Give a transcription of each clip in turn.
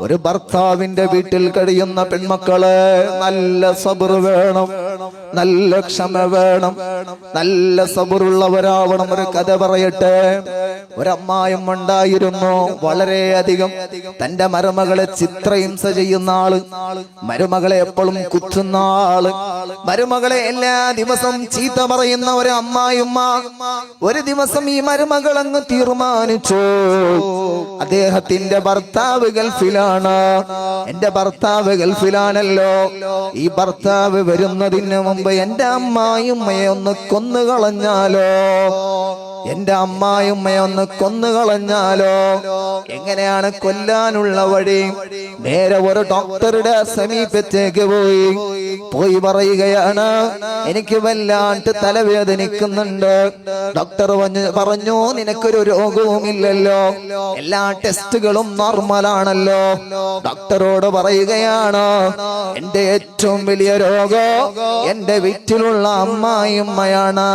ഒരു ഭർത്താവിന്റെ വീട്ടിൽ കഴിയുന്ന പെൺമക്കളെ നല്ല സബർ വേണം, നല്ല ക്ഷമ വേണം, നല്ല സബറുള്ളവരാവണം. ഒരു കഥ പറയട്ടെ. ഒരമ്മായും ഉണ്ടായിരുന്നു, വളരെയധികം തന്റെ മരുമകളെ ചിത്രഹിംസ ചെയ്യുന്ന ആള്, മരുമകളെ എപ്പോഴും കുത്തുന്ന ആള്, മരുമകളെ എല്ലാ ദിവസം ചീത്ത പറയുന്ന ഒരു അമ്മായിമ്മ. ഒരു ദിവസം ഈ മരുമകൾ അങ്ങ് തീരുമാനിച്ചു, അദ്ദേഹത്തിന്റെ ഭർത്താവ് ഗൾഫിലാണ്, എന്റെ ഭർത്താവ് ഗൾഫിലാണല്ലോ, ഈ ഭർത്താവ് വരുന്നതിന് മുമ്പ് എന്റെ അമ്മായിമ്മയെ ഒന്ന് കൊന്നുകളഞ്ഞാലോ, എന്റെ അമ്മായിമ്മയെ ഒന്ന് കൊന്നുകളഞ്ഞാലോ. എങ്ങനെയാണ് കൊല്ലാനുള്ള വഴി? നേരെ ഒരു ഡോക്ടറുടെ സമീപത്തേക്ക് പോയി പറയുകയാണ്, എനിക്ക് വല്ലാണ്ട് തലവേദനിക്കുന്നുണ്ട്. ഡോക്ടർ പറഞ്ഞു, നിനക്കൊരു രോഗവുമില്ലല്ലോ, എല്ലാ ടെസ്റ്റുകളും നോർമലാണല്ലോ. ഡോക്ടറോട് പറയുകയാണ്, എന്റെ ഏറ്റവും വലിയ രോഗം എന്റെ വീട്ടിലുള്ള അമ്മായിമ്മയാണ്,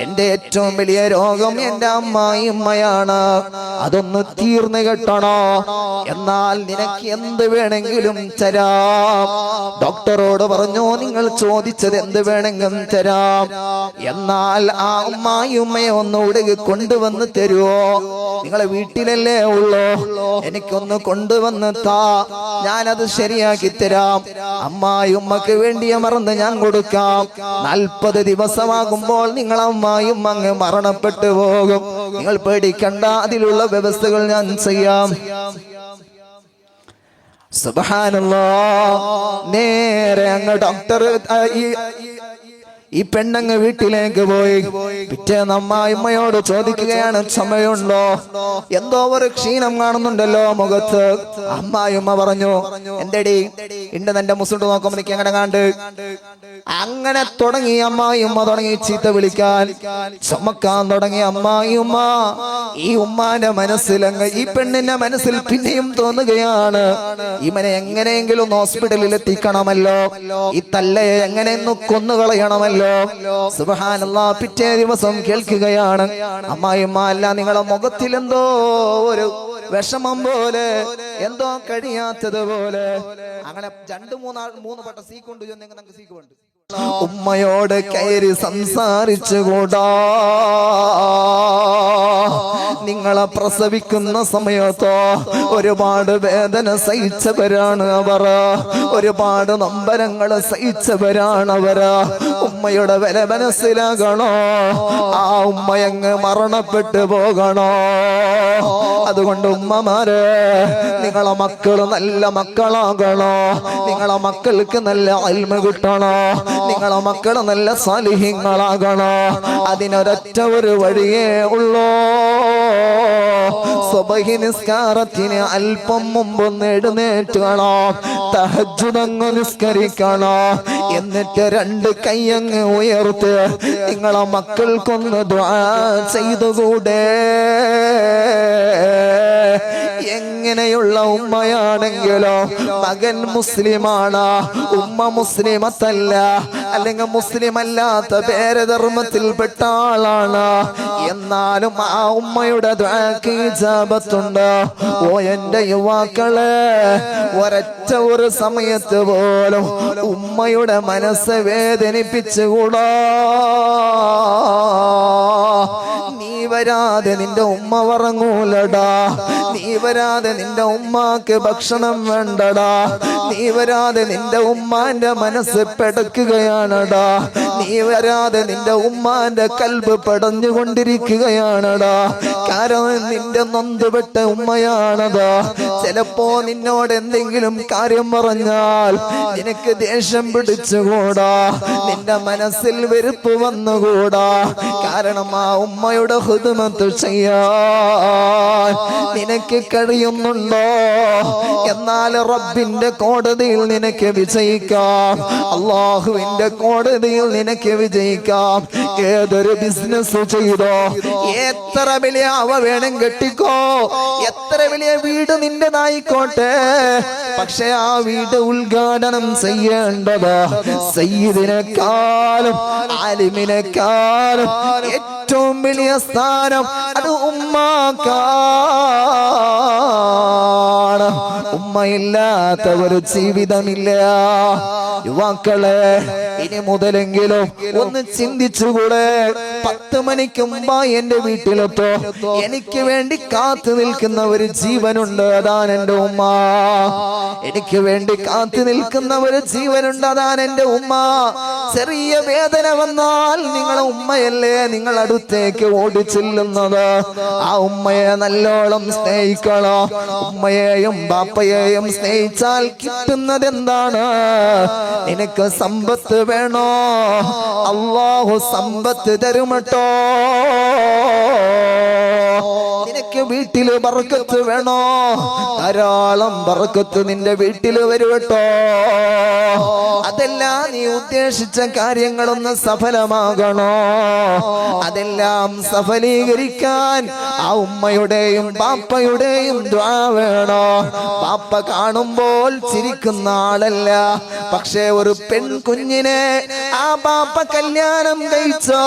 എന്റെ ഏറ്റവും വലിയ രോഗം എന്റെ അമ്മായിമ്മയാണ്, അതൊന്ന് തീർന്നു കിട്ടണോ, എന്നാൽ നിനക്ക് എന്ത് വേണമെങ്കിലും തരാം. ഡോക്ടറോട് പറഞ്ഞു, നിങ്ങൾ ചോദിച്ചത് എന്ത് വേണമെങ്കിലും തരാം, എന്നാൽ ആ അമ്മായിമ്മയെ ഒന്നുകൂടെ കൊണ്ടുവന്ന് തരുവോ? നിങ്ങളെ വീട്ടിലല്ലേ ഉള്ളൂ, എനിക്കൊന്ന് കൊണ്ടുവന്ന് താ, ഞാനത് ശരിയാക്കി തരാം. അമ്മായിമ്മക്ക് വേണ്ടിയ മറന്ന് ഞാൻ കൊടുക്കാം. 40 ദിവസമാകുമ്പോൾ നിങ്ങൾ അമ്മായിമ്മ അങ്ങ് മരണപ്പെട്ടു പോകും, നിങ്ങൾ പേടിക്കണ്ട, അതിലുള്ള വ്യവസ്ഥകൾ ഞാൻ ചെയ്യാം. സുബ്ഹാനല്ലാഹ്. നേരെ അങ്ങ് ഡോക്ടർ ഈ പെണ്ണങ്ങ് വീട്ടിലേക്ക് പോയി. പിറ്റേന്ന് അമ്മായിമ്മയോട് ചോദിക്കുകയാണ്, സമയമുണ്ടോ? എന്തോ ഒരു ക്ഷീണം കാണുന്നുണ്ടല്ലോ മുഖത്ത്. അമ്മായിമ്മ പറഞ്ഞു, എന്തേടി ഇണ്ട് നിന്റെ മുസുണ്ട് നോക്കുമ്പോ എനിക്ക് എങ്ങനെ കണ്ട്. അങ്ങനെ തുടങ്ങി അമ്മായിമ്മ തുടങ്ങി ചീത്ത വിളിക്കാൻ, ചുമക്കാൻ തുടങ്ങി അമ്മായിമ്മ. ഈ ഉമ്മാന്റെ മനസ്സിലങ്ങ്, ഈ പെണ്ണിന്റെ മനസ്സിൽ പിന്നെയും തോന്നുകയാണ്, ഇവനെ എങ്ങനെയെങ്കിലും ഹോസ്പിറ്റലിൽ എത്തിക്കണമല്ലോ, ഈ തല്ലയെ എങ്ങനെയൊന്ന് കൊന്നുകളയണമല്ലോ. സുബ്ഹാനല്ലാഹ്. പിറ്റേ ദിവസം കേൾക്കുകയാണ്, അമ്മായിമ്മ, അല്ല നിങ്ങളെ മുഖത്തിൽ എന്തോ ഒരു വിഷമം പോലെ, എന്തോ കഴിയാത്തത് പോലെ. അങ്ങനെ 2-3 വട്ടം സീക്കുണ്ട്, നിങ്ങൾക്ക് സീക്കുണ്ട്. ഉമ്മയോട് കയറി സംസാരിച്ചുകൂടാ. നിങ്ങളെ പ്രസവിക്കുന്ന സമയത്തോ ഒരുപാട് വേദന സഹിച്ചവരാണ് അവർ, ഒരുപാട് നൊമ്പരങ്ങൾ സഹിച്ചവരാണ് അവര്. ഉമ്മയുടെ വില മനസ്സിലാകണോ? ആ ഉമ്മയങ്ങ് മരണപ്പെട്ടു പോകണോ? അതുകൊണ്ട് ഉമ്മമാരെ, നിങ്ങളെ മക്കള് നല്ല മക്കളാകണോ, നിങ്ങളെ മക്കൾക്ക് നല്ല ഇൽമ കിട്ടണോ, നിങ്ങളെ മക്കള് നല്ല സാലിഹ്യങ്ങളാകണോ, അതിനൊരൊറ്റ ഒരു വഴിയേ ഉള്ളൂ. സുബ്ഹി നിസ്കാരത്തിന് അല്പം മുമ്പൊന്ന് എഴുന്നേറ്റണോ, തഹജ്ജുദ് നിസ്കരിക്കണോ, എന്നിട്ട് 2 കൈയങ്ങ് ഉയർത്ത് നിങ്ങളെ മക്കൾക്കൊന്ന് ദുആ ചെയ്തുകൂടെ? എങ്ങനെയുള്ള ഉമ്മയാണെങ്കിലോ, മകൻ മുസ്ലിമാണ്, ഉമ്മ മുസ്ലിമത്തല്ല, അല്ലെങ്കിൽ മുസ്ലിം അല്ലാത്ത വേറെ ധർമ്മത്തിൽപ്പെട്ട ആളാണ്, എന്നാലും ആ ഉമ്മയുടെ ദുആക്ക് ഇജാബത്തുണ്ട്. ഓ എന്റെ യുവാക്കളെ, ഒരൊറ്റ ഒരു സമയത്ത് പോലും ഉമ്മയുടെ മനസ്സ് വേദനിപ്പിച്ചുകൂടാ. നീ വരാതെ നിന്റെ ഉമ്മ ഉറങ്ങൂലടാ, നീ വരാതെ നിന്റെ ഉമ്മാക്ക് ഭക്ഷണം വേണ്ടടാ, നീ വരാതെ നിന്റെ ഉമ്മാന്റെ മനസ്സ് പെടക്കുകയാണടാ, നീ വരാതെ നിന്റെ ഉമ്മാന്റെ കൽബ് പടഞ്ഞുകൊണ്ടിരിക്കുകയാണടാ. കാരണം നിന്റെ നൊന്തുപെട്ട ഉമ്മയാണതാ. ചിലപ്പോ നിന്നോട് എന്തെങ്കിലും കാര്യം പറഞ്ഞാൽ നിനക്ക് ദേഷ്യം പിടിച്ചുകൂടാ, നിന്റെ മനസ്സിൽ വെറുപ്പ് വന്നുകൂടാ. കാരണം ആ ഉമ്മയുടെ ഖിദ്മത്ത് ചെയ്യാൻ നിനക്ക് കഴിയുന്നുണ്ടോ? എന്നാൽ റബ്ബിന്റെ കോടതിയിൽ നിനക്ക് വിജയിക്കാം, അള്ളാഹുവിന്റെ കോടതിയിൽ നിനക്ക് വിജയിക്കാം. ഏതൊരു ബിസിനസ് ചെയ്തോ, എത്ര വലിയ അവ വേണം കെട്ടിക്കോ, എത്ര വലിയ വീട് നിന്റെ നിന്റേതായിക്കോട്ടെ, പക്ഷെ ആ വീട് ഉദ്ഘാടനം ചെയ്യേണ്ടത് സയ്യിദിനെക്കാളും ആലിമിനെക്കാളും ഏറ്റവും വലിയ സ്ഥാനം അത് ഉമ്മാക്കാണ്. ഉമ്മയില്ലാത്ത ഒരു ജീവിതമില്ല. യുവാക്കളെ, ഇനി മുതലെങ്കിലും ഒന്ന് ചിന്തിച്ചുകൂടെ? 10 മണിക്ക് മുമ്പ് എന്റെ വീട്ടിലെത്തോ, എനിക്ക് വേണ്ടി കാത്തു നിൽക്കുന്ന ഒരു ജീവനുണ്ട്, അതാണ് എന്റെ ഉമ്മ. എനിക്ക് വേണ്ടി കാത്തു നിൽക്കുന്ന ഒരു ജീവനുണ്ട്, അതാണ് എന്റെ ഉമ്മ. ചെറിയ വേദന വന്നാൽ നിങ്ങളെ ഉമ്മയല്ലേ നിങ്ങൾ അടുത്തേക്ക് ഓടിച്ചെല്ലുന്നത്. ആ ഉമ്മയെ നല്ലോണം സ്നേഹിക്കണോ. ഉമ്മയെയും ബാപ്പയെയും സ്നേഹിച്ചാൽ കിട്ടുന്നത് എന്താണ്? നിനക്ക് സമ്പത്ത് വേണോ? അല്ലാഹു സമ്പത്ത് തരുമട്ടോ. നിനക്ക് വീട്ടില് ബർക്കത്ത് വേണോ? ധാരാളം ബർക്കത്ത് നിന്റെ വീട്ടില് വരുവട്ടോ. അതെല്ലാം നീ ഉദ്ദേശിച്ച കാര്യങ്ങളൊന്ന് സഫലമാകണോ? അതെല്ലാം സഫലീകരിക്കാൻ ആ ഉമ്മയുടെയും ബാപ്പയുടെയും ദുആ വേണോ? ബാപ്പ കാണുമ്പോൾ ചിരിക്കുന്ന ആളല്ല, പക്ഷേ ഒരു പെൺകുഞ്ഞിനെ ആ ബാപ്പ കല്യാണം കഴിച്ചോ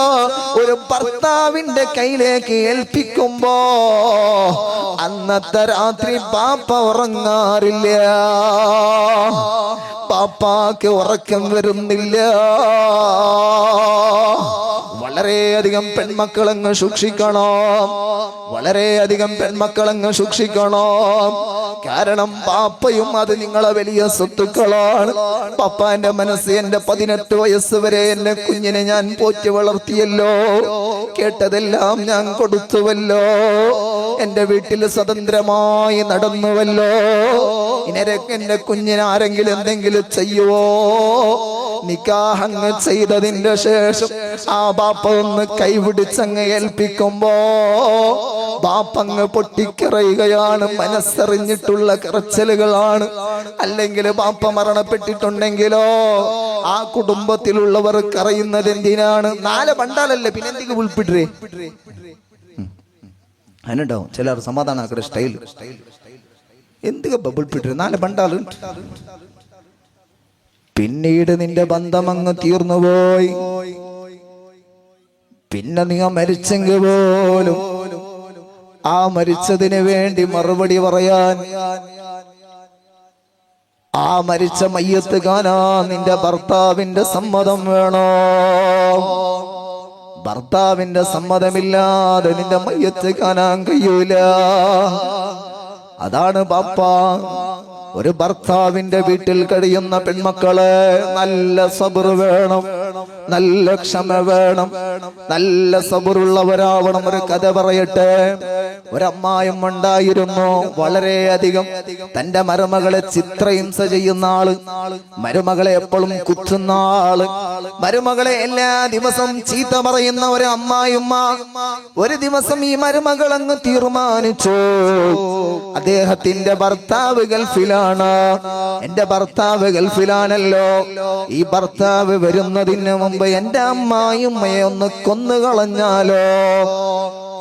ഒരു ഭർത്താവിന്റെ കയ്യിലേക്ക് ഏൽപ്പിക്കുമ്പോ അന്നത്തെ രാത്രി ബാപ്പ ഉറങ്ങാറില്ല. പാപ്പാക്ക് ഉറക്കം വരുന്നില്ല. വളരെയധികം പെൺമക്കളങ്ങ് സൂക്ഷിക്കണം, വളരെയധികം പെൺമക്കളങ്ങ് സൂക്ഷിക്കണം. കാരണം പാപ്പയും അത് നിങ്ങളെ വലിയ സ്വത്തുക്കളാണ്. പപ്പാന്റെ മനസ്സ് എന്റെ 18 വയസ്സ് വരെ എന്റെ കുഞ്ഞിനെ ഞാൻ പോറ്റി വളർത്തിയല്ലോ, കേട്ടതെല്ലാം ഞാൻ കൊടുത്തുവല്ലോ, എന്റെ വീട്ടിൽ സ്വതന്ത്രമായി നടന്നുവല്ലോ. ഇനരക്ക് എന്റെ കുഞ്ഞിന് ആരെങ്കിലും എന്തെങ്കിലും ചെയ്യുവോ? നിക്കാഹങ്ങ് ചെയ്തതിന്റെ ശേഷം ആ ബാപ്പ ഒന്ന് കൈപിടിച്ചങ്ങ് ഏൽപ്പിക്കുമ്പോ ബാപ്പങ്ങ് പൊട്ടിക്കറയുകയാണ്. മനസ്സറിഞ്ഞിട്ടുള്ള കരച്ചിലുകളാണ്. അല്ലെങ്കിൽ ബാപ്പ മരണപ്പെട്ടിട്ടുണ്ടെങ്കിലോ ആ കുടുംബത്തിലുള്ളവർ കരയുന്നത് എന്തിനാണ്? 4 ബണ്ടാലല്ലേ, പിന്നെ എന്തെങ്കിലും ഉൾപ്പിട്ടേ അതിനുണ്ടാവും ചിലർ സമാധാനാക്കട സ്റ്റൈൽ. എന്തൊക്കെ ബബിൾ പിട്ടേ 4 ബണ്ടാല്. പിന്നീട് നിന്റെ ബന്ധം അങ്ങ് തീർന്നുപോയി. പിന്നെ നീ മരിച്ചെങ്കിൽ പോലും ആ മരിച്ചതിന് വേണ്ടി മറുപടി പറയാൻ ആ മരിച്ച മയ്യത്ത് കാണാൻ നിന്റെ ഭർത്താവിന്റെ സമ്മതം വേണോ? ഭർത്താവിന്റെ സമ്മതമില്ലാതെ നിന്റെ മയ്യത്ത് കാണാൻ കഴിയൂല. അതാണ് ബാപ്പ. ഒരു ഭർത്താവിന്റെ വീട്ടിൽ കഴിയുന്ന പെൺമക്കളെ നല്ല സബർ വേണം, നല്ല ക്ഷമ വേണം, നല്ല സബറുള്ളവരാവണം. ഒരു കഥ പറയട്ടെ. ഒരമ്മായും ഉണ്ടായിരുന്നു, വളരെയധികം തന്റെ മരുമകളെ ചിത്രഹിംസ ചെയ്യുന്ന ആള്, മരുമകളെ എപ്പോഴും കുത്തുന്ന ആള്, മരുമകളെ എല്ലാ ദിവസവും ചീത്ത പറയുന്ന ഒരു അമ്മായിമ്മ. ഒരു ദിവസം ഈ മരുമകൾ അങ്ങ് തീരുമാനിച്ചു, അദ്ദേഹത്തിന്റെ ഭർത്താവ് ഗൾഫിലാണ്, എന്റെ ഭർത്താവ് ഗൾഫിലാണല്ലോ, ഈ ഭർത്താവ് വരുന്നതിന് മുമ്പ് എന്റെ അമ്മായിമ്മയെ ഒന്ന് കൊന്നുകളഞ്ഞാലോ,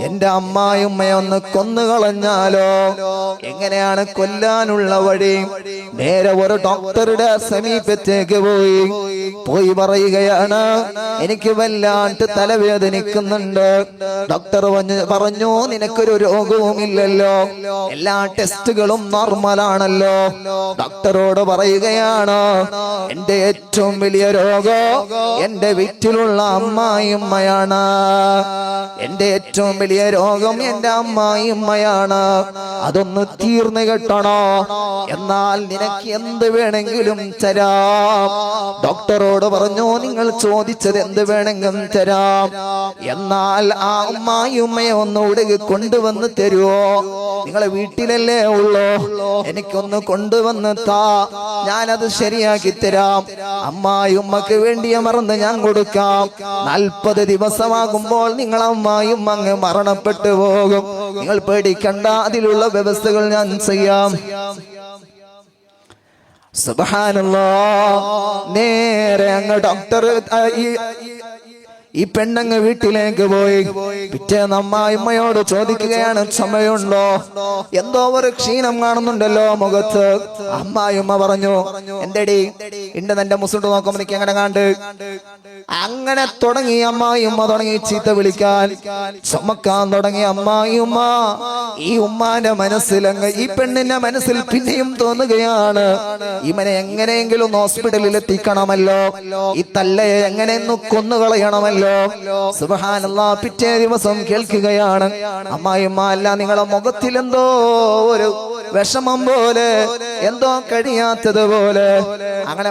എന്റെ അമ്മായിമ്മയെ ഒന്ന് കൊന്നുകളഞ്ഞാലോ. എങ്ങനെയാണ് കൊല്ലാനുള്ള വഴി? നേരെ ഒരു ഡോക്ടറുടെ സമീപത്തേക്ക് പോയി പറയുകയാണ്, എനിക്ക് വല്ലാണ്ട് തലവേദനിക്കുന്നുണ്ട്. ഡോക്ടർ പറഞ്ഞു, നിനക്കൊരു രോഗവുമില്ലല്ലോ, എല്ലാ ടെസ്റ്റുകളും നോർമലാണല്ലോ. ഡോക്ടറോട് പറയുകയാണ്, എന്റെ ഏറ്റവും വലിയ രോഗം എന്റെ വീട്ടിലുള്ള അമ്മായിമ്മയാണ്, എന്റെ ഏറ്റവും വലിയ രോഗം എന്റെ അമ്മായിമ്മയാണ്, അതൊന്ന് തീർന്നു കിട്ടണോ? എന്നാൽ നിനക്ക് എന്ത് വേണമെങ്കിലും തരാം. ഡോക്ടറോട് പറഞ്ഞു, നിങ്ങൾ ചോദിച്ചത് എന്ത് വേണമെങ്കിലും തരാം, എന്നാൽ ആ അമ്മായിമ്മയെ ഒന്നുകൂടെ കൊണ്ടുവന്ന് തരുവോ? നിങ്ങളെ വീട്ടിലല്ലേ ഉള്ളോ, എനിക്കൊന്ന് കൊണ്ടുവന്ന് താ, ഞാനത് ശരിയാക്കി തരാം. അമ്മായിമ്മക്ക് വേണ്ടിയ മറന്ന് ഞാൻ കൊടുക്കാം. 40 ദിവസമാകുമ്പോൾ നിങ്ങൾ അമ്മായിമ്മ അങ്ങ് മരണപ്പെട്ടു പോകും. നിങ്ങൾ പേടിക്കണ്ട, അതിലുള്ള വ്യവസ്ഥകൾ ഞാൻ ചെയ്യാം. സുബ്ഹാനല്ലാഹ്. നേരെ അങ്ങ് ഡോക്ടർ ഈ പെണ്ണങ്ങ് വീട്ടിലേക്ക് പോയി. പിറ്റേന്ന് അമ്മായിമ്മയോട് ചോദിക്കുകയാണ്, സമയമുണ്ടോ? എന്തോ ഒരു ക്ഷീണം കാണുന്നുണ്ടല്ലോ മുഖത്ത്. അമ്മായിമ്മ പറഞ്ഞു, എന്തെടി ഇണ്ട് നിന്റെ മുസുണ്ട് നോക്കുമ്പോ എനിക്ക് എങ്ങനെ കണ്ട്. അങ്ങനെ തുടങ്ങി അമ്മായിമ്മ തുടങ്ങി ചീത്ത വിളിക്കാൻ, ചുമക്കാൻ തുടങ്ങി അമ്മായിമ്മ. ഈ ഉമ്മാന്റെ മനസ്സിലങ്ങ് ഈ പെണ്ണിന്റെ മനസ്സിൽ പിന്നെയും തോന്നുകയാണ്, ഇവനെ എങ്ങനെയെങ്കിലും ഹോസ്പിറ്റലിൽ എത്തിക്കണമല്ലോ, ഈ തല്ലയെ എങ്ങനെയൊന്ന് കൊന്നുകളയണമല്ലോ. സുബ്ഹാനല്ലാഹ്. പിറ്റേ ദിവസം കേൾക്കുകയാണ്, അമ്മായിമ്മ അല്ല, നിങ്ങളെ മുഖത്തിൽ എന്തോ ഒരു വിഷമം പോലെ, എന്തോ കഴിയാത്തത് പോലെ. അങ്ങനെ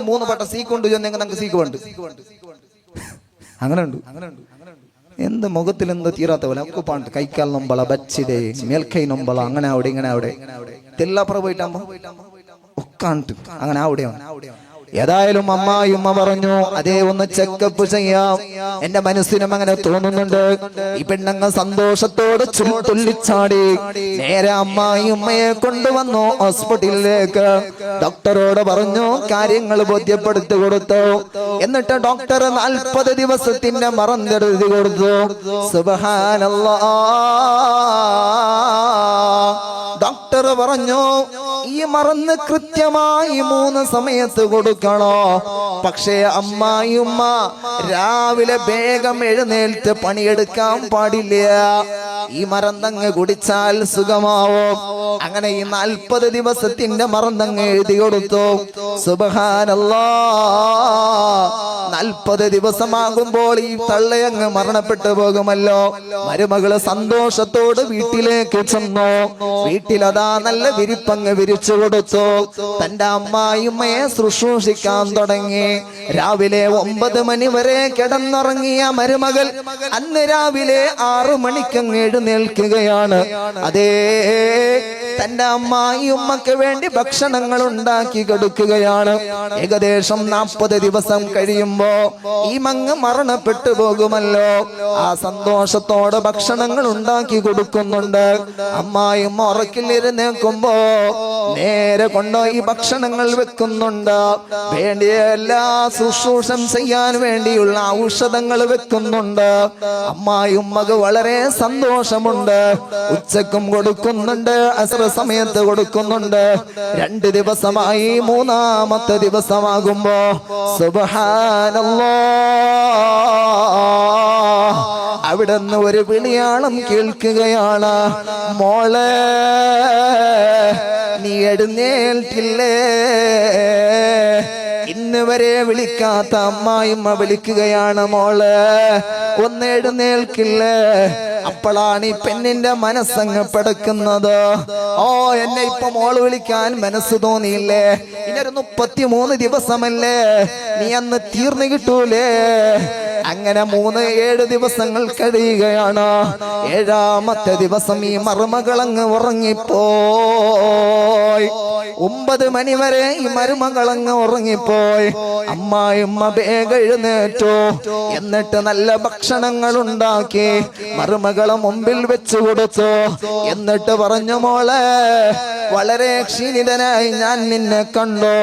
മൂന്ന് പട്ട സീക്കുണ്ട് ചെന്നെങ്കിൽ നമുക്ക് സീക്കുണ്ട്, അങ്ങനെ ഉണ്ട്. എന്ത് മുഖത്തിൽ എന്തോ തീരാത്ത പോലെ നമുക്ക് പാണ്ട് കൈക്കാൽ നൊമ്പള ബച്ചിടെ മേൽക്കൈ നൊമ്പള അങ്ങനെ അവിടെ ഇങ്ങനെ അവിടെ തെല്ലാപ്പുറ പോയിട്ടാകുമ്പോ ഒക്കാണ്ട് അങ്ങനെ അവിടെയാണ്. ഏതായാലും അമ്മായിമ്മ പറഞ്ഞു, അതേ ഒന്ന് ചെക്കപ്പ് ചെയ്യാം, എന്റെ മനസ്സിനും അങ്ങനെ തോന്നുന്നുണ്ട്. ഈ പെണ്ണങ്ങ് സന്തോഷത്തോടെ തുള്ളിച്ചാടി നേരെ അമ്മായിമ്മയെ കൊണ്ടുവന്നു ഹോസ്പിറ്റലിലേക്ക്. ഡോക്ടറോട് പറഞ്ഞു, കാര്യങ്ങൾ ബോധ്യപ്പെടുത്തി കൊടുത്തു. എന്നിട്ട് ഡോക്ടർ 40 ദിവസത്തിന്റെ മറന്നെഴുതി കൊടുത്തു. സുബ്ഹാനല്ലാഹ്. ഡോക്ടർ പറഞ്ഞു, ഈ മറന്ന് കൃത്യമായി 3 സമയത്ത് കൊടുക്കണോ. പക്ഷേ അമ്മായിമ്മ രാവിലെ വേഗം എഴുന്നേൽത്ത് പണിയെടുക്കാൻ പാടില്ല. ഈ മറന്നങ്ങ് കുടിച്ചാൽ സുഖമാവും. അങ്ങനെ ഈ 40 ദിവസത്തിന്റെ മറന്നങ്ങ് എഴുതി കൊടുത്തു. സുബ്ഹാനല്ലാഹ്. 40 ദിവസമാകുമ്പോൾ ഈ തള്ളയങ്ങ് മരണപ്പെട്ടു പോകുമല്ലോ. മരുമകള് സന്തോഷത്തോട് വീട്ടിലേക്ക് ചെന്നു. വീട്ടിലതാ നല്ല വിരിപ്പങ്ങ് വിരിച്ചു കൊടുത്തു. തന്റെ അമ്മായിമ്മയെ ശുശ്രൂഷിക്കാൻ തുടങ്ങി. രാവിലെ 9 മണി വരെ കിടന്നുറങ്ങിയ മരുമകൾ അന്ന് രാവിലെ 6 മണിക്കങ്ങ് എഴുന്നേൽക്കുകയാണ്. അതേ, തന്റെ അമ്മായിമ്മക്ക് വേണ്ടി ഭക്ഷണങ്ങൾ ഉണ്ടാക്കി കൊടുക്കുകയാണ്. ഏകദേശം 40 ദിവസം കഴിയുമ്പോ ഈ മങ്ങ് മരണപ്പെട്ടു പോകുമല്ലോ. ആ സന്തോഷത്തോടെ ഭക്ഷണങ്ങൾ ഉണ്ടാക്കി കൊടുക്കുന്നുണ്ട്. അമ്മായിമ്മ ഉറക്കിലിരുന്നേക്കുമ്പോ നേരെ കൊണ്ടുപോയി ഭക്ഷണങ്ങൾ വെക്കുന്നുണ്ട്. വേണ്ടിയ എല്ലാ ശുശ്രൂഷം ചെയ്യാൻ വേണ്ടിയുള്ള ഔഷധങ്ങൾ വെക്കുന്നുണ്ട്. അമ്മായിമ്മക്ക് വളരെ സന്തോഷമുണ്ട്. ഉച്ചക്കും കൊടുക്കുന്നുണ്ട്, അസ്ര സമയത്ത് കൊടുക്കുന്നുണ്ട്. 2 ദിവസമായി. 3-ാമത്തെ ദിവസമാകുമ്പോ സുബ്ഹാനല്ലാഹ്, അവിടുന്ന് ഒരു വിളിയാളം കേൾക്കുകയാണ്, മോളെ നീ എഴുന്നേൽക്കില്ലേ? ഇന്ന് വരെ വിളിക്കാത്ത അമ്മായിമ്മ വിളിക്കുകയാണ്, മോളെ ഒന്ന് എഴുന്നേൽക്കില്ലേ? അപ്പോഴാണ് ഈ പെണ്ണിന്റെ മനസ്സങ്ങ് പെടക്കുന്നത്. ഓ, എന്നെ ഇപ്പൊ മോള് വിളിക്കാൻ മനസ്സ് തോന്നിയില്ലേ? ഇനൊരു 33 ദിവസമല്ലേ, നീ അന്ന് തീർന്നു കിട്ടൂലേ? അങ്ങനെ 7 ദിവസങ്ങൾ കഴിയുകയാണ്. 7-ാമത്തെ ദിവസം ഈ മരുമകളങ്ങ് ഉറങ്ങിപ്പോയി. 9 മണി വരെ ഈ മരുമകളങ്ങ് ഉറങ്ങിപ്പോയി. അമ്മായിമ്മ വേഗം എഴുന്നേറ്റു. എന്നിട്ട് നല്ല ഭക്ഷണങ്ങൾ ഉണ്ടാക്കി മരുമകളെ മുമ്പിൽ വെച്ചു കൊടുത്തു. എന്നിട്ട് പറഞ്ഞു, മോളെ വളരെ ക്ഷീണിതനായി ഞാൻ നിന്നെ കണ്ടു,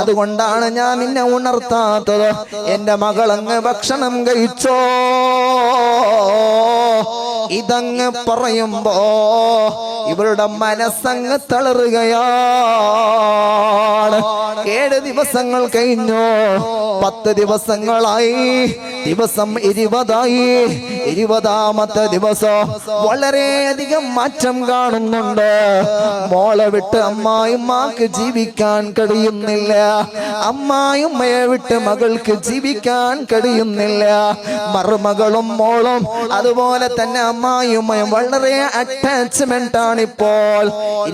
അതുകൊണ്ടാണ് ഞാൻ നിന്നെ ഉണർത്താത്തത്. എന്റെ മകളങ്ങ് ഭക്ഷണം കഴിച്ചോ? ഇതങ്ങ് പറയുമ്പോ ഇവരുടെ മനസ്സങ്ങ് തളറുകയാണ്. 7 ദിവസങ്ങൾ കഴിഞ്ഞു, 10 ദിവസങ്ങളായി, ദിവസം 20ആയി. 20-ാമത്തെ ദിവസം വളരെയധികം മാറ്റം കാണുന്നുണ്ട്. മോളെ വിട്ട് അമ്മായിമ്മക്ക് ജീവിക്കാൻ കഴിയുന്നില്ല. അമ്മായിമ്മയെ വിട്ട് മകൾക്ക് ജീവിക്കാൻ കഴിയുന്നില്ല. മരുമകളും മോളും അതുപോലെ തന്നെ അമ്മായിമ്മയും വളരെ അറ്റാച്ച്മെന്റ് ആണ്. ഇപ്പോൾ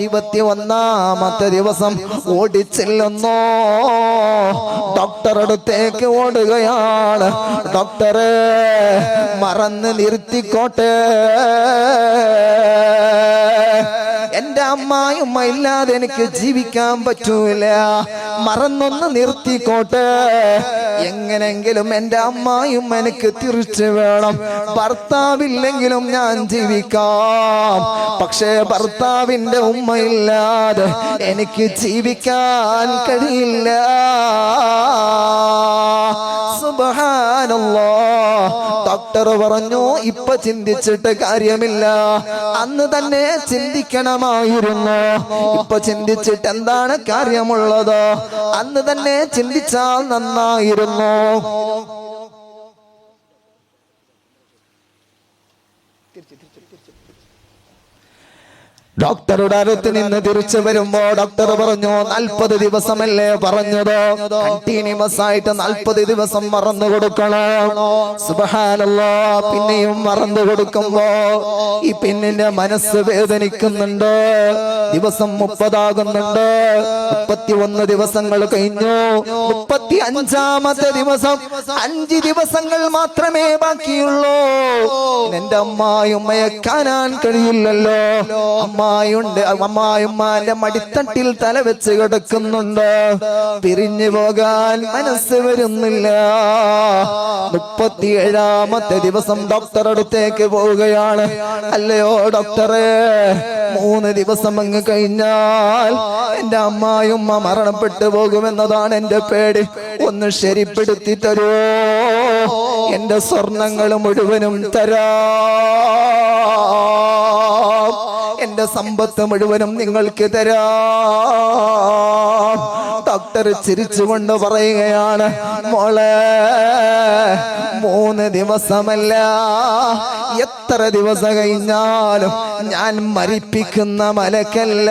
21-ാമത്തെ ദിവസം ഓടിച്ചെല്ലുന്നു. ഡോക്ടർ അടുത്തേക്ക് ഓടുകയാണ്. ഡോക്ടറെ മറന്ന് നിർത്തിക്കോട്ടെ, എന്റെ അമ്മായിമ്മ ഇല്ലാതെ എനിക്ക് ജീവിക്കാൻ പറ്റൂല, മറന്നൊന്ന് നിർത്തിക്കോട്ടെ. എങ്ങനെങ്കിലും എന്റെ അമ്മായിമ്മ എനിക്ക് തിരിച്ചു വേണം. ഭർത്താവില്ലെങ്കിലും ഞാൻ ജീവിക്കാം, പക്ഷേ ഭർത്താവിന്റെ ഉമ്മയില്ലാതെ എനിക്ക് ജീവിക്കാൻ കഴിയില്ല. സുബ്ഹാനല്ലാഹ്. ഡോക്ടർ പറഞ്ഞു ഇപ്പൊ ചിന്തിച്ചിട്ട് കാര്യമില്ല, അന്ന് തന്നെ ചിന്തിക്കണമായിരുന്നു. ഇപ്പൊ ചിന്തിച്ചിട്ട് എന്താണ് കാര്യമുള്ളത്? അന്ന് തന്നെ ചിന്തിച്ചാൽ നന്നായിരുന്നു. ഡോക്ടറുടെ അടുത്ത് നിന്ന് തിരിച്ചു വരുമ്പോ ഡോക്ടർ പറഞ്ഞു 40 ദിവസമല്ലേ പറഞ്ഞത്, കണ്ടിന്യൂസ് ആയിട്ട് 40 ദിവസം മറന്നു കൊടുക്കണം. സുബ്ഹാനല്ലാഹ്. പിന്നെയും മറന്നു കൊടുക്കുമ്പോ ഈ പെണ്ണിന്റെ മനസ്സ് വേദനിക്കുന്നുണ്ട്. ദിവസം 30 ആകുന്നുണ്ട്. 31 ദിവസങ്ങൾ കഴിഞ്ഞു. 35-ാമത്തെ ദിവസം 5 ദിവസങ്ങൾ മാത്രമേ ബാക്കിയുള്ളൂ. എന്റെ അമ്മായിയുമ്മയെ കാണാൻ കഴിയില്ലല്ലോ. അമ്മായിയുമ്മാന്റെ മടിത്തട്ടിൽ തല വെച്ച് കിടക്കുന്നുണ്ട്. പിരിഞ്ഞു പോകാൻ മനസ്സ് വരുന്നില്ല. 37-ാമത്തെ ദിവസം ഡോക്ടർ അടുത്തേക്ക് പോവുകയാണ്. അല്ലയോ ഡോക്ടറെ, 3 ദിവസം അങ്ങ് കഴിഞ്ഞാൽ എന്റെ അമ്മായിയുമ്മ മരണപ്പെട്ടു പോകുമെന്നതാണ് എന്റെ പേടി. ഒന്ന് ശരിപ്പെടുത്തി തരുമോ? എന്റെ സ്വർണങ്ങൾ മുഴുവനും തരാം, എന്റെ സമ്പത്ത് മുഴുവനും നിങ്ങൾക്ക് തരാം. ഡോക്ടർ ചിരിച്ചുകൊണ്ട് പറയുകയാണ്, മോളെ 3 ദിവസമല്ല, എത്ര ദിവസം കഴിഞ്ഞാലും ഞാൻ മരിപ്പിക്കുന്ന മലക്കല്ല.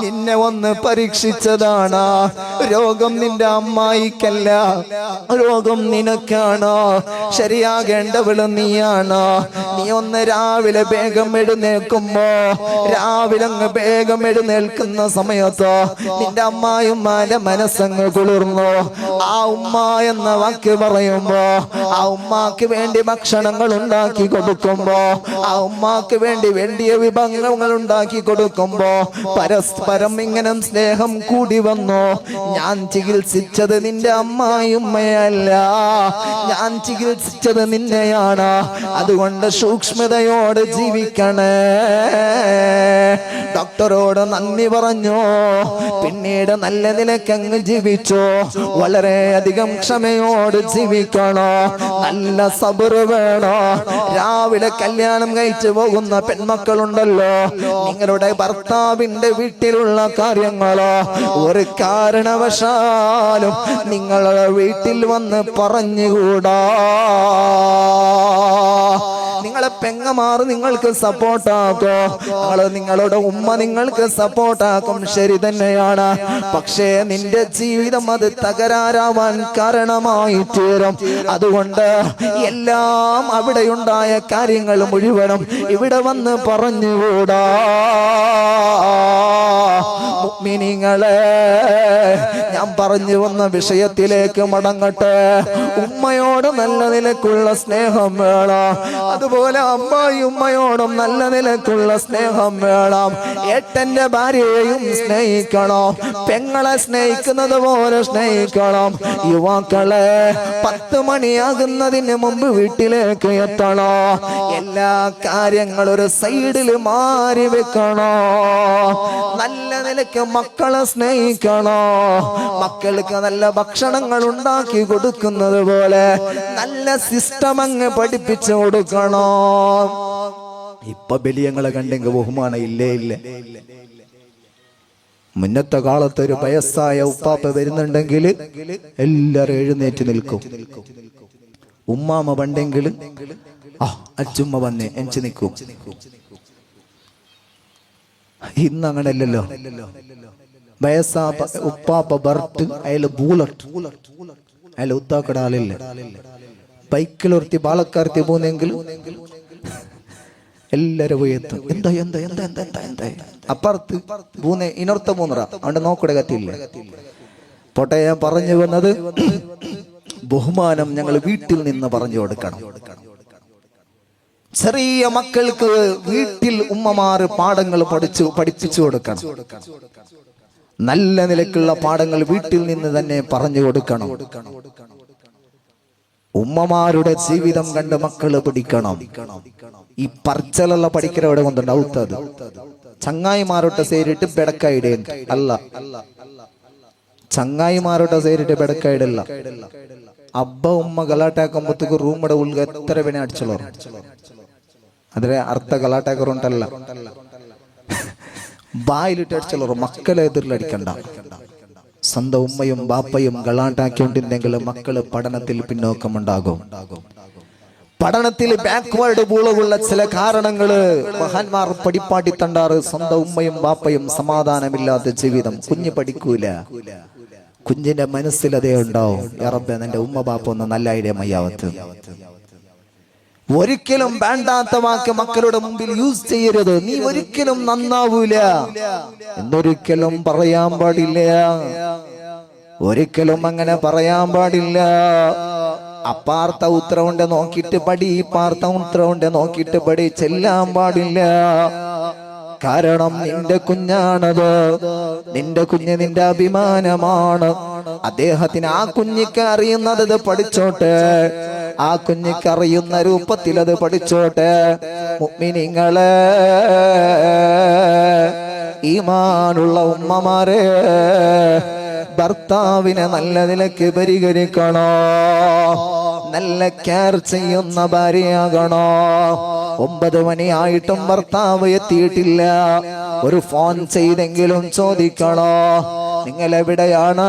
നിന്നെ ഒന്ന് പരീക്ഷിച്ചതാണ്. രോഗം നിന്റെ അമ്മായിക്കല്ല, രോഗം നിനക്കാണ്. ശരിയാകേണ്ടവള് നീയാണ്. നീ ഒന്ന് രാവിലെ വേഗം എഴുന്നേൽക്കുമ്പോ, രാവിലെ അങ്ങ് വേഗം എഴുന്നേൽക്കുന്ന സമയത്ത് നിന്റെ അമ്മായിമാന്റെ മനസ്സങ്ങ് കുളിർന്നു. ആ ഉമ്മ എന്ന വാക്ക് പറയുമ്പോ, ആ ഉമ്മാക്ക് വേണ്ടി ഭക്ഷണങ്ങൾ ഉണ്ടാക്കി കൊടുക്കുമ്പോ, ആ ഉമ്മാക്ക് വേണ്ടിയ വിഭവങ്ങൾ ഉണ്ടാക്കി കൊടുക്കുമ്പോ പരസ്പരം ഇങ്ങനെ സ്നേഹം കൂടി വന്നു. ഞാൻ ചികിത്സിച്ചത് നിന്റെ അമ്മായിയുമ്മയല്ല, ഞാൻ ചികിത്സിച്ചത് നിന്നെയാണ്. അതുകൊണ്ട് സൂക്ഷ്മതയോട് ജീവിക്കണേ. ഡോക്ടറോട് നന്ദി പറഞ്ഞു. പിന്നീട് നല്ല നിലക്കങ്ങ് ജീവിച്ചു. വളരെയധികം ക്ഷമയോട് ജീവിക്കണോ, നല്ല സബർ വേണോ. രാവിലെ കല്യാണം കഴിച്ചു പോകുന്ന പെൺമക്കളുണ്ടല്ലോ, നിങ്ങളുടെ ഭർത്താവിന്റെ വീട്ടിലുള്ള കാര്യങ്ങളോ ഒരു കാരണവശാലും നിങ്ങളുടെ വീട്ടിൽ വന്ന് പറഞ്ഞുകൂടാ. നിങ്ങളെ പെങ്ങമാർ നിങ്ങൾക്ക് സപ്പോർട്ടാക്കോ, നിങ്ങളുടെ ഉമ്മ നിങ്ങൾക്ക് സപ്പോർട്ടാക്കും, ശരി തന്നെയാണ്. പക്ഷേ നിന്റെ ജീവിതം അത് തകരാറാവാൻ കാരണമായി തീരും. അതുകൊണ്ട് എല്ലാം അവിടെയുണ്ടായ കാര്യങ്ങൾ മുഴുവനും ഇവിടെ വന്ന് പറഞ്ഞുകൂടാ. മുഅ്മിനീങ്ങളെ, ഞാൻ പറഞ്ഞു വന്ന വിഷയത്തിലേക്ക് മടങ്ങട്ടെ. ഉമ്മയോട് നല്ല നിലക്കുള്ള സ്നേഹം വേണം. അതുപോലെ അമ്മായിയുമ്മയോടും നല്ല നിലക്കുള്ള സ്നേഹം വേണം. ഏട്ടന്റെ ഭാര്യയെയും സ്നേഹിക്കണം, പെങ്ങളെ സ്നേഹിക്കുന്നത് പോലെ സ്നേഹിക്കണം. യുവാക്കളെ, 10 മണിയാകുന്നതിന് മുമ്പ് വീട്ടിലേക്ക് എത്തണോ. എല്ലാ കാര്യങ്ങളും ഒരു സൈഡിൽ മാറി വെക്കണോ. നല്ല നിലയ്ക്ക് മക്കളെ സ്നേഹിക്കണോ. മക്കൾക്ക് നല്ല ഭക്ഷണങ്ങൾ ഉണ്ടാക്കി കൊടുക്കുന്നത് പോലെ നല്ല സിസ്റ്റം അങ്ങ് പഠിപ്പിച്ചു കൊടുക്കണോ. ഇപ്പൊ ബലിയങ്ങളെ കണ്ടെങ്കിൽ ബഹുമാനം ഇല്ലേ ഇല്ല. മുന്നത്തെ കാലത്ത് ഒരു വയസ്സായ ഉപ്പാപ്പ വരുന്നുണ്ടെങ്കിൽ എല്ലാരും എഴുന്നേറ്റ് നിൽക്കും. ഉമ്മാമ പണ്ടെങ്കിൽ അച്ചുമ്മ വന്നേ എഞ്ചു നിൽക്കും. ഇന്ന് അങ്ങനല്ലല്ലോ. വയസ്സാപ്പ ഉപ്പാപ്പ ബർട്ട്, അയാള് ബൂളട്ട്, അയാൾ ഉത്താക്കട ആളില്ല. ബൈക്കിലൊരുത്തി പാലക്കാർത്തി പോകുന്നെങ്കിൽ എല്ലാരും പോയി എത്തും. എന്താ എന്താ എന്താ എന്താ എന്താ എന്താ അപ്പുറത്ത് മൂന്ന് ഇനർത്ത മൂന്നറ അവിടെ നോക്കടെ കത്തിയില്ല. പോട്ടെ, ഞാൻ പറഞ്ഞു വന്നത് ബഹുമാനം ഞങ്ങൾ വീട്ടിൽ നിന്ന് പറഞ്ഞു കൊടുക്കണം. ചെറിയ മക്കൾക്ക് വീട്ടിൽ ഉമ്മമാര് പാഠങ്ങൾ പഠിപ്പിച്ചു കൊടുക്കണം. നല്ല നിലക്കുള്ള പാഠങ്ങൾ വീട്ടിൽ നിന്ന് തന്നെ പറഞ്ഞു കൊടുക്കണം. ഉമ്മമാരുടെ ജീവിതം കണ്ട് മക്കള് പഠിക്കണം. ഈ പറച്ചലുള്ള പഠിക്കലവിടെ കൊണ്ടുണ്ട് ഔത്തത് ചങ്ങായിമാരോട്ട് സേരിട്ട് പെടക്കായിടേ അല്ല. ചങ്ങായിമാരുടെ സൈഡിട്ട് ബെടക്കായിടല്ല അബ്ബ ഉമ്മ ಗಲಾಟೆಯಾಕಂಬತ್ತಕ್ಕೆ ರೂಮಡ ಉಳ್ಗ ಎತ್ತರ ಬೆನೆ ಅಡ್ಚಲೋರು ಅಂದ್ರೆ ಅರ್ಥ ಗಲಾಟೆಗರು ಉಂಟಲ್ಲ ಬಾಯಿಲಿട്ട് അടിച്ചലോറ് മക്കളെ എതിരിലടിക്കണ്ട സ്വന്തം ഉമ്മയും ബാപ്പയും ഗലാട്ടാക്കിക്കൊണ്ടിരുന്നെങ്കിൽ മക്കള് പഠനത്തിൽ പിന്നോക്കമുണ്ടാകും പഠനത്തിൽ ബാക്ക്വേർഡ് പൂളവുള്ള ചില കാരണങ്ങള് മഹാന്മാർ പടിപ്പാട്ടി തണ്ടാറ് സ്വന്തം ഉമ്മയും ബാപ്പയും സമാധാനമില്ലാത്ത ജീവിതം കുഞ്ഞ് പഠിക്കൂല കുഞ്ഞിന്റെ മനസ്സിൽ അതേ ഉണ്ടാവും റബ്ബേ എന്റെ ഉമ്മ ബാപ്പ ഒന്ന് നല്ല ഐഡിയ മയ്യാവത്ത് ഒരിക്കലും വേണ്ടാത്ത വാക്ക് മക്കളുടെ മുമ്പിൽ യൂസ് ചെയ്യരുത് നീ ഒരിക്കലും നന്നാവൂല എന്നൊരിക്കലും പറയാൻ പാടില്ല ഒരിക്കലും അങ്ങനെ പറയാൻ പാടില്ല അപ്പാർത്ത ഉത്തരവുണ്ട് നോക്കിയിട്ട് പടി ഇപ്പാർത്ത ഉത്തരവുണ്ട് നോക്കിയിട്ട് പടി ചെല്ലാൻ പാടില്ല കാരണം നിന്റെ കുഞ്ഞാണത് നിന്റെ കുഞ്ഞ് നിന്റെ അഭിമാനമാണ് അദ്ദേഹത്തിന് ആ കുഞ്ഞിക്ക് അറിയുന്നത് പഠിച്ചോട്ടെ ആ കുഞ്ഞിക്ക് അറിയുന്ന രൂപത്തിൽ അത് പഠിച്ചോട്ടെ മുഅ്മിനീങ്ങളെ ഈമാനുള്ള ഉമ്മമാരെ ഭർത്താവിനെ നല്ല നിലയ്ക്ക് പരിഗണിക്കണോ നല്ല കെയർ ചെയ്യുന്ന ഭാര്യയാകണോ 9 മണിയായിട്ടും ഭർത്താവ് എത്തിയിട്ടില്ല ഒരു ഫോൺ ചെയ്തെങ്കിലും ചോദിക്കണോ നിങ്ങൾ എവിടെയാണ്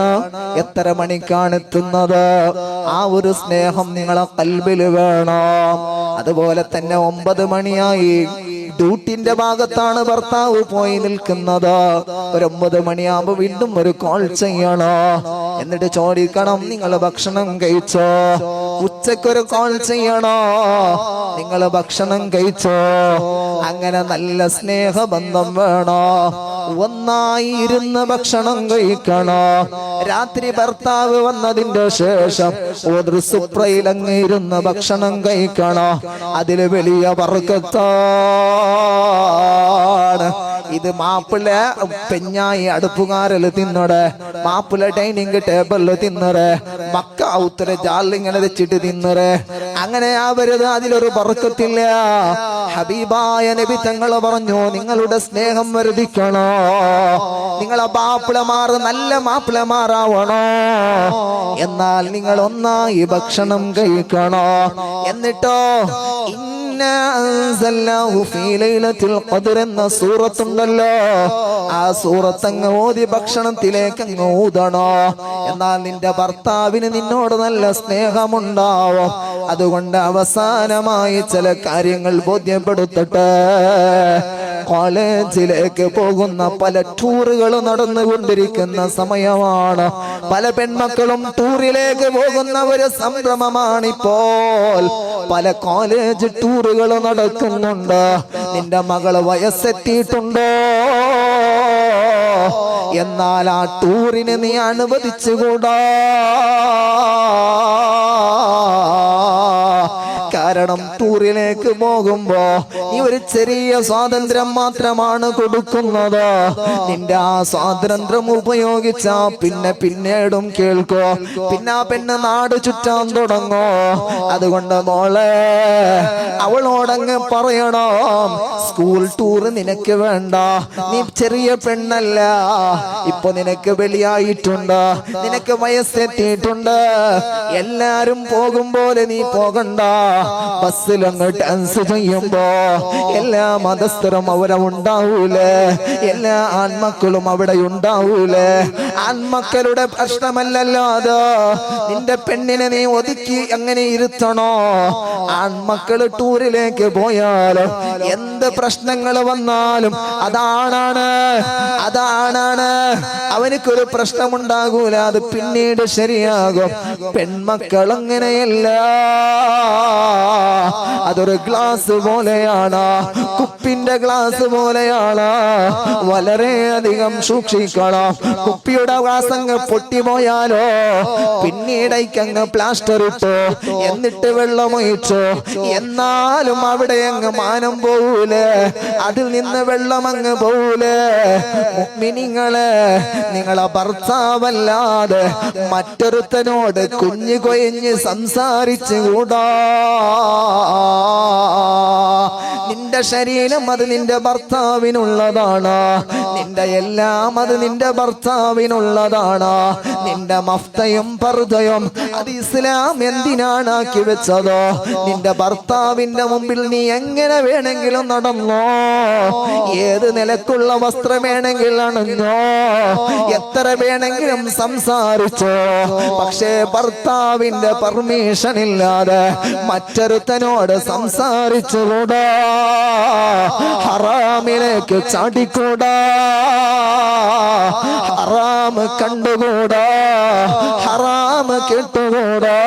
എത്ര മണിക്കാണ് എത്തുന്നത് ആ ഒരു സ്നേഹം നിങ്ങളെ ഖൽബിൽ വേണം അതുപോലെ തന്നെ 9 മണിയായി ഡ്യൂട്ടിന്റെ ഭാഗത്താണ് ഭർത്താവ് പോയി നിൽക്കുന്നത് ഒരു 9 മണിയാകുമ്പോ വീണ്ടും ഒരു കോൾ ചെയ്യണോ എന്നിട്ട് ചോദിക്കണം നിങ്ങൾ ഭക്ഷണം കഴിച്ചോ ഉച്ചക്കൊരു കോൾ ചെയ്യണോ നിങ്ങൾ ഭക്ഷണം കഴിച്ചോ അങ്ങനെ നല്ല സ്നേഹബന്ധം വേണോ ഒന്നായി ഇരുന്ന് ഭക്ഷണം കഴിക്കണോ രാത്രി ഭർത്താവ് വന്നതിന്റെ ശേഷം ഒരു സുപ്രയിൽ അങ്ങ് ഇരുന്ന് ഭക്ഷണം കഴിക്കണോ അതില് വലിയ ബർക്കത്താണ് ഇത് മാപ്പിള പെഞ്ഞായി അടുപ്പുകാരൽ തിന്നടെ മാപ്പിള ഡൈനിങ് ടേബിളിൽ തിന്നറെ മക്ക ഔത്തര ജാലിങ്ങനെ വെച്ചിട്ട് തിന്നറെ അങ്ങനെ ആവരുത് അതിലൊരു ബർക്കത്തില്ല ഹബീബായ നബി തങ്ങൾ പറഞ്ഞു നിങ്ങളുടെ സ്നേഹം വർദ്ധിക്കണോ നിങ്ങളെ മാപ്പിളമാർ നല്ല മാപ്പിളമാരാവണോ എന്നാൽ നിങ്ങൾ ഒന്നായി ഭക്ഷണം കഴിക്കണോ എന്നിട്ടോ എന്ന സൂറത്തുണ്ടല്ലോ ആ സൂറത്തങ്ങ് ഓതി ഭക്ഷണത്തിലേക്ക് അങ്ങ് ഊതണോ എന്നാൽ നിന്റെ ഭർത്താവിന് നിന്നോട് നല്ല സ്നേഹമുണ്ടാവും അതുകൊണ്ട് അവസാനമായി ചില കാര്യങ്ങൾ ബോധ്യപ്പെടുത്തട്ടെ കോളേജിലേക്ക് പോകുന്ന പല ടൂറുകൾ നടന്നുകൊണ്ടിരിക്കുന്ന സമയമാണ് പല പെൺമക്കളും ടൂറിലേക്ക് പോകുന്ന ഒരു സംരംഭമാണിപ്പോൾ പല കോളേജ് ടൂറുകൾ നടക്കുന്നുണ്ട് നിന്റെ മകള് വയസ്സെത്തിയിട്ടുണ്ടോ എന്നാൽ ആ ടൂറിന് നീ അനുവദിച്ചുകൂടാ കാരണം ടൂറിലേക്ക് പോകുമ്പോ നീ ഒരു ചെറിയ സ്വാതന്ത്ര്യം മാത്രമാണ് കൊടുക്കുന്നത് നിന്റെ ആ സ്വാതന്ത്ര്യം ഉപയോഗിച്ച പിന്നീടും കേൾക്കോ പിന്നെ ആ പെണ്ണ് നാട് ചുറ്റാൻ തുടങ്ങോ അതുകൊണ്ട് മോളെ അവളോടങ്ങ് പറയണോ സ്കൂൾ ടൂർ നിനക്ക് വേണ്ട നീ ചെറിയ പെണ്ണല്ല ഇപ്പൊ നിനക്ക് വെളിയായിട്ടുണ്ട് നിനക്ക് വയസ്സെത്തിയിട്ടുണ്ട് എല്ലാരും പോകും പോലെ നീ പോകണ്ട ബസ്സിൽ അങ്ങ് ഡാൻസ് ചെയ്യുമ്പോ എല്ലാ മതസ്ഥരും അവിടെ ഉണ്ടാവൂലേ എല്ലാ ആൺമക്കളും അവിടെ ഉണ്ടാവൂലേ ആൺമക്കളുടെ പ്രശ്നമല്ലല്ലോ അത് നിന്റെ പെണ്ണിനെ നീ ഒതുക്കി അങ്ങനെ ഇരുത്തണോ ആൺമക്കള് ടൂറിലേക്ക് പോയാലും എന്ത് പ്രശ്നങ്ങൾ വന്നാലും അതാണാണ് അവനക്കൊരു പ്രശ്നമുണ്ടാകൂല അത് പിന്നീട് ശരിയാകും പെൺമക്കൾ അങ്ങനെയല്ല അതൊരു ഗ്ലാസ് പോലെയാണ് കുപ്പിന്റെ ഗ്ലാസ് പോലെയാണ് വളരെയധികം സൂക്ഷിക്കണം കുപ്പിയുടെ ഗ്ലാസ് അങ്ങ് പൊട്ടിപ്പോയാലോ പിന്നീടേക്കങ്ങ് പ്ലാസ്റ്റർ ഇട്ടു എന്നിട്ട് വെള്ളമൊഴിച്ചു എന്നാലും അവിടെ അങ്ങ് മാനം പോവൂലേ അതിൽ നിന്ന് വെള്ളം അങ്ങ് പോവൂലേ മുഅ്മിനീങ്ങളെ നിങ്ങളെ ഭർത്താവല്ലാതെ മറ്റൊരുത്തനോട് കുഞ്ഞു കൊയഞ്ഞ് സംസാരിച്ചുകൂടാ നിന്റെ ശരീരം അത് നിന്റെ ഭർത്താവിനുള്ളതാണ്, നിന്റെ എല്ലാം അത് നിന്റെ ഭർത്താവിനുള്ളതാണ്. നിന്റെ മഫ്തയും പർദയും അത് ഇസ്ലാം എന്തിനാണ് ആക്കി വെച്ചതോ? നിന്റെ ഭർത്താവിന്റെ മുമ്പിൽ നീ എങ്ങനെ വേണമെങ്കിലും നടന്നോ, ഏത് നിലക്കുള്ള വസ്ത്രം വേണമെങ്കിലും അണിഞ്ഞോ, എത്ര വേണമെങ്കിലും സംസാരിച്ചോ. പക്ഷേ ഭർത്താവിന്റെ പെർമിഷൻ ഇല്ലാതെ മറ്റൊരുത്തനോട് സംസാരിച്ചുകൂടാ, ഹറാമിലേക്ക് ചാടിക്കൂടാ, ഹറാം കണ്ടുകൂടാ, ഹറാം കേട്ടുകൂടാ.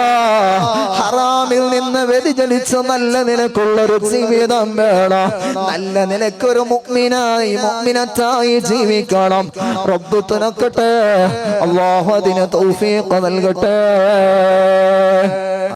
ഹറാമിൽ നിന്ന് വ്യതിചലിച്ച് നല്ല നിലക്കുള്ളൊരു ജീവിതം വേണം. നല്ല നിലക്കൊരു മുഅ്മിനായി മുഅ്മിനത്തായി ജീവിക്കണം. റബ്ബ് തുണക്കട്ടെ, അല്ലാഹു അതിന് തൗഫീഖ് നൽകട്ടെ.